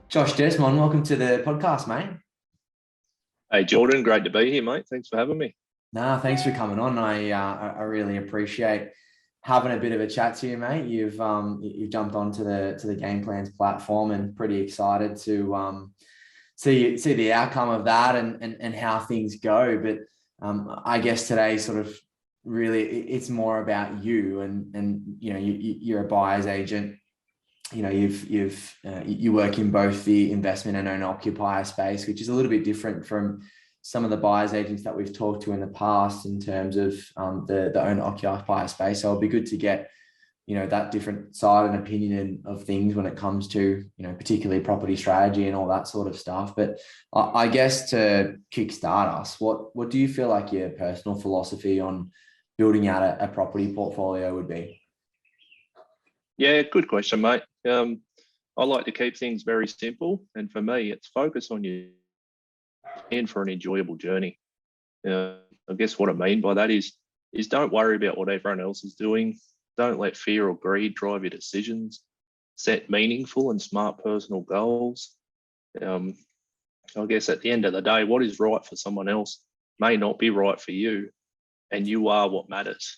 Josh, Desmond, welcome to the podcast, mate. Hey Jordan, great to be here, mate. Thanks for having me. Nah, thanks for coming on. I really appreciate having a bit of a chat to you, mate. You've jumped onto the Game Plans platform, and pretty excited to see the outcome of that and how things go. But I guess today sort of really it's more about you and you're a buyer's agent. You work in both the investment and owner occupier space, which is a little bit different from some of the buyers agents that we've talked to in the past in terms of the owner occupier space. So it'll be good to get that different side and opinion of things when it comes to particularly property strategy and all that sort of stuff. But I guess to kickstart us, what do you feel like your personal philosophy on building out a property portfolio would be? Yeah, good question, mate. I like to keep things very simple, and for me, it's focus on you and for an enjoyable journey. I guess what I mean by that is don't worry about what everyone else is doing. Don't let fear or greed drive your decisions. Set meaningful and smart personal goals. I guess at the end of the day, what is right for someone else may not be right for you, and you are what matters.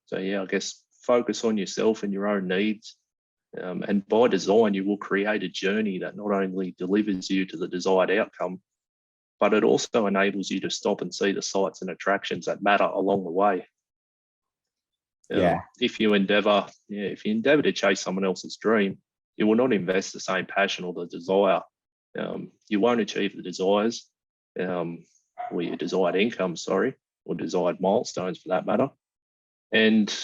So yeah, I guess focus on yourself and your own needs. And by design, you will create a journey that not only delivers you to the desired outcome, but it also enables you to stop and see the sights and attractions that matter along the way. Yeah. If you endeavor to chase someone else's dream, you will not invest the same passion or the desire. You won't achieve the desires, or your desired income, or desired milestones for that matter. And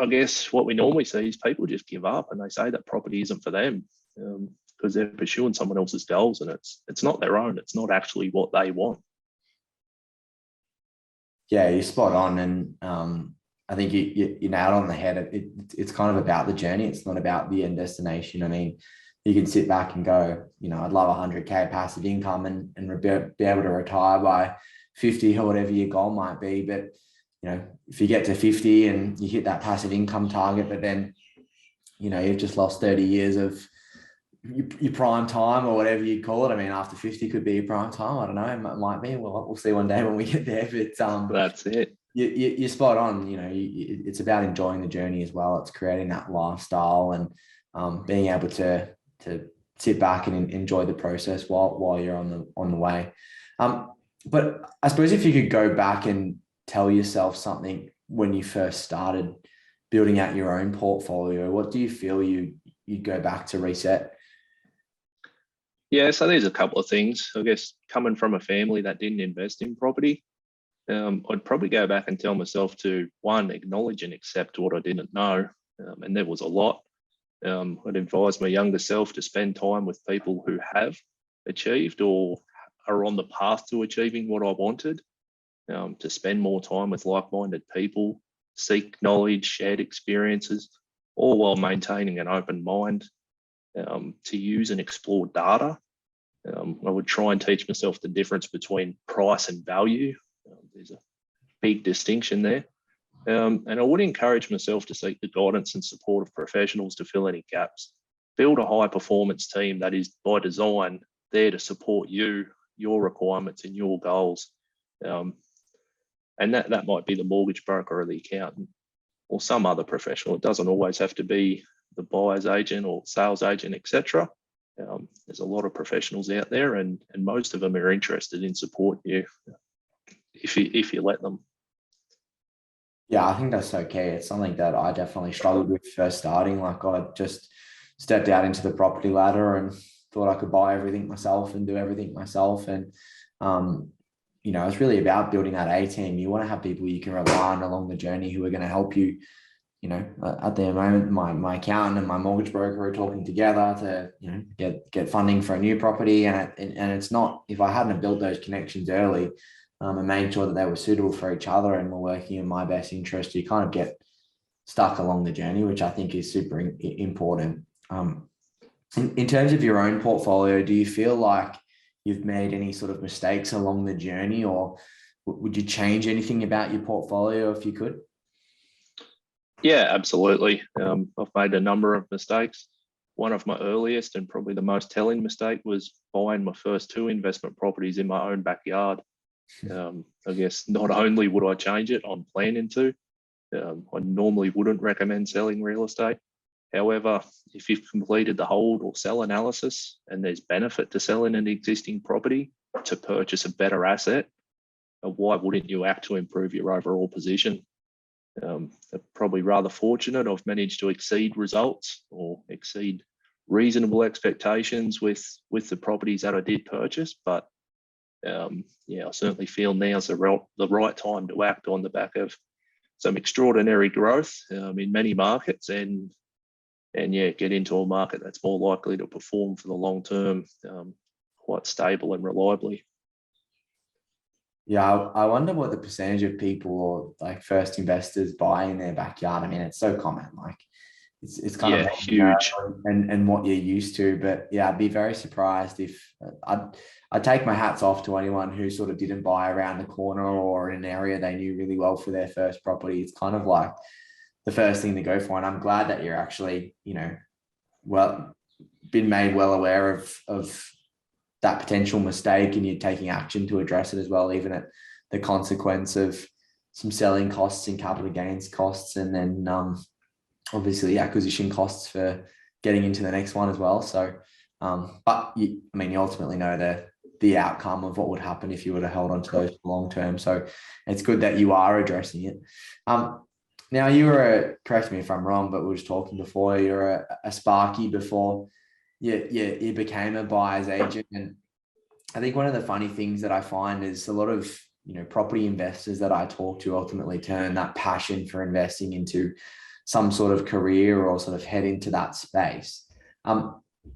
I guess what we normally see is people just give up and they say that property isn't for them because they're pursuing someone else's goals, and it's not their own. It's not actually what they want. Yeah, you're spot on. And I think you nailed on the head. It's kind of about the journey. It's not about the end destination. I mean, you can sit back and go, I'd love 100K passive income and be able to retire by 50 or whatever your goal might be. But if you get to 50 and you hit that passive income target, but then, you've just lost 30 years of your prime time or whatever you call it. I mean, after 50 could be your prime time. I don't know. It might be. We'll see one day when we get there. But that's it. You're spot on. It's about enjoying the journey as well. It's creating that lifestyle and being able to sit back and enjoy the process while you're on the way. But I suppose if you could go back and tell yourself something when you first started building out your own portfolio, what do you feel you'd go back to reset? Yeah, so there's a couple of things. I guess coming from a family that didn't invest in property, I'd probably go back and tell myself to, one, acknowledge and accept what I didn't know. And there was a lot. I'd advise my younger self to spend time with people who have achieved or are on the path to achieving what I wanted. To spend more time with like-minded people, seek knowledge, shared experiences, all while maintaining an open mind, to use and explore data. I would try and teach myself the difference between price and value. There's a big distinction there. And I would encourage myself to seek the guidance and support of professionals to fill any gaps. Build a high-performance team that is, by design, there to support you, your requirements and your goals. And that might be the mortgage broker or the accountant or some other professional. It doesn't always have to be the buyer's agent or sales agent, etc. There's a lot of professionals out there, and most of them are interested in supporting you if you let them. Yeah, I think that's so key. It's something that I definitely struggled with first starting. Like, I just stepped out into the property ladder and thought I could buy everything myself and do everything myself. And it's really about building that A team. You want to have people you can rely on along the journey who are going to help you. At the moment, my accountant and my mortgage broker are talking together to get funding for a new property. And it's not, if I hadn't built those connections early and made sure that they were suitable for each other and were working in my best interest, you kind of get stuck along the journey, which I think is super important. In terms of your own portfolio, do you feel like you've made any sort of mistakes along the journey, or would you change anything about your portfolio if you could? Yeah, absolutely. I've made a number of mistakes. one of my earliest and probably the most telling mistake was buying my first 2 investment properties in my own backyard. I guess not only would I change it, I'm planning to. I normally wouldn't recommend selling real estate. However, if you've completed the hold or sell analysis and there's benefit to selling an existing property to purchase a better asset, why wouldn't you act to improve your overall position? Probably rather fortunate. I've managed to exceed results or exceed reasonable expectations with the properties that I did purchase. But yeah, I certainly feel now's the right time to act on the back of some extraordinary growth in many markets, and yeah, get into a market that's more likely to perform for the long term, quite stable and reliably. Yeah, I wonder what the percentage of people or like first investors buy in their backyard. I mean, it's so common, like it's kind of huge. and what you're used to. But yeah, I'd be very surprised if I'd take my hats off to anyone who sort of didn't buy around the corner or in an area they knew really well for their first property. It's kind of like the first thing to go for. And I'm glad that you're actually, well, been made well aware of that potential mistake and you're taking action to address it as well, even at the consequence of some selling costs and capital gains costs, and then obviously acquisition costs for getting into the next one as well. So, but you ultimately know the outcome of what would happen if you would have held on to those long term. So it's good that you are addressing it. Now you were correct me if I'm wrong, but we were just talking before, you're a Sparky before you became a buyer's agent. And I think one of the funny things that I find is a lot of, property investors that I talk to ultimately turn that passion for investing into some sort of career or sort of head into that space.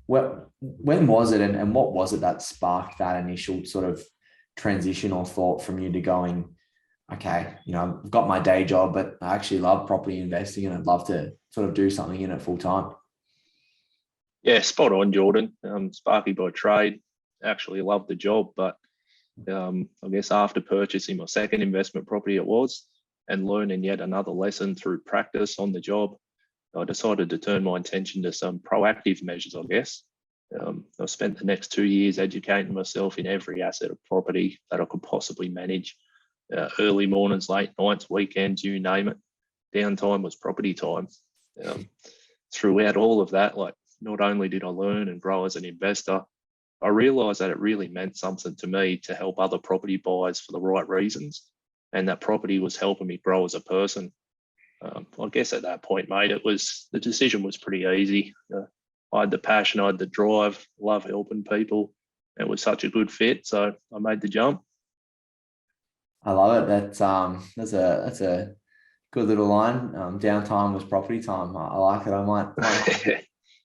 When was it and what was it that sparked that initial sort of transition or thought from you to going, okay, I've got my day job, but I actually love property investing and I'd love to sort of do something in it full time? Yeah, spot on, Jordan. Sparky by trade, actually loved the job, but I guess after purchasing my second investment property and learning yet another lesson through practice on the job, I decided to turn my attention to some proactive measures, I guess. I spent the next 2 years educating myself in every asset of property that I could possibly manage. Early mornings, late nights, weekends, you name it. Downtime was property time. Throughout all of that, not only did I learn and grow as an investor, I realized that it really meant something to me to help other property buyers for the right reasons, and that property was helping me grow as a person. I guess at that point, mate, the decision was pretty easy. I had the passion, I had the drive, love helping people. It was such a good fit, so I made the jump. I love it. That's a good little line. Downtime was property time. I like it. I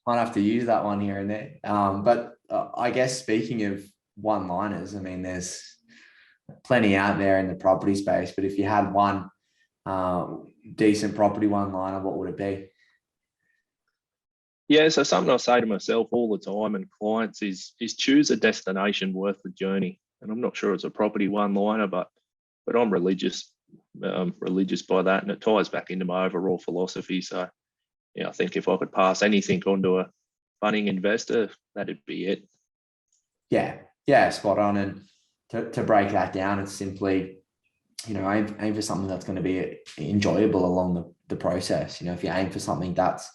might have to use that one here and there. But I guess speaking of one-liners, there's plenty out there in the property space. But if you had one decent property one-liner, what would it be? Yeah, so something I say to myself all the time and clients is choose a destination worth the journey. And I'm not sure it's a property one-liner, but I'm religious by that, and it ties back into my overall philosophy. So, yeah, I think if I could pass anything onto a budding investor, that'd be it. Yeah, spot on. And to break that down, it's simply, aim for something that's going to be enjoyable along the process. If you aim for something that's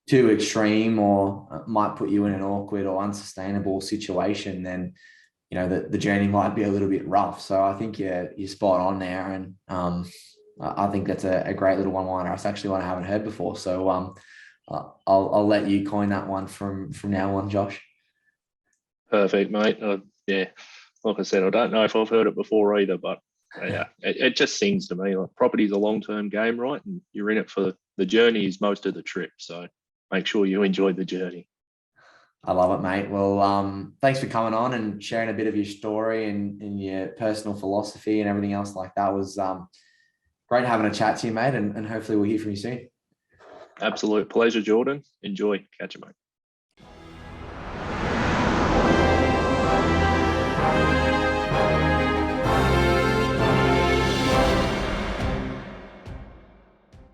too extreme or might put you in an awkward or unsustainable situation, then the journey might be a little bit rough. So I think you're spot on there, and I think that's a great little one-liner. It's actually one I haven't heard before. So I'll let you coin that one from now on, Josh. Perfect, mate. Yeah, like I said, I don't know if I've heard it before either, but yeah, it just sings to me. Like, property's a long-term game, right? And you're in it for the journey is most of the trip. So make sure you enjoy the journey. I love it, mate. Well, thanks for coming on and sharing a bit of your story and your personal philosophy and everything else like that. Was great having a chat to you, mate, and hopefully we'll hear from you soon. Absolute pleasure, Jordan. Enjoy. Catch you, mate.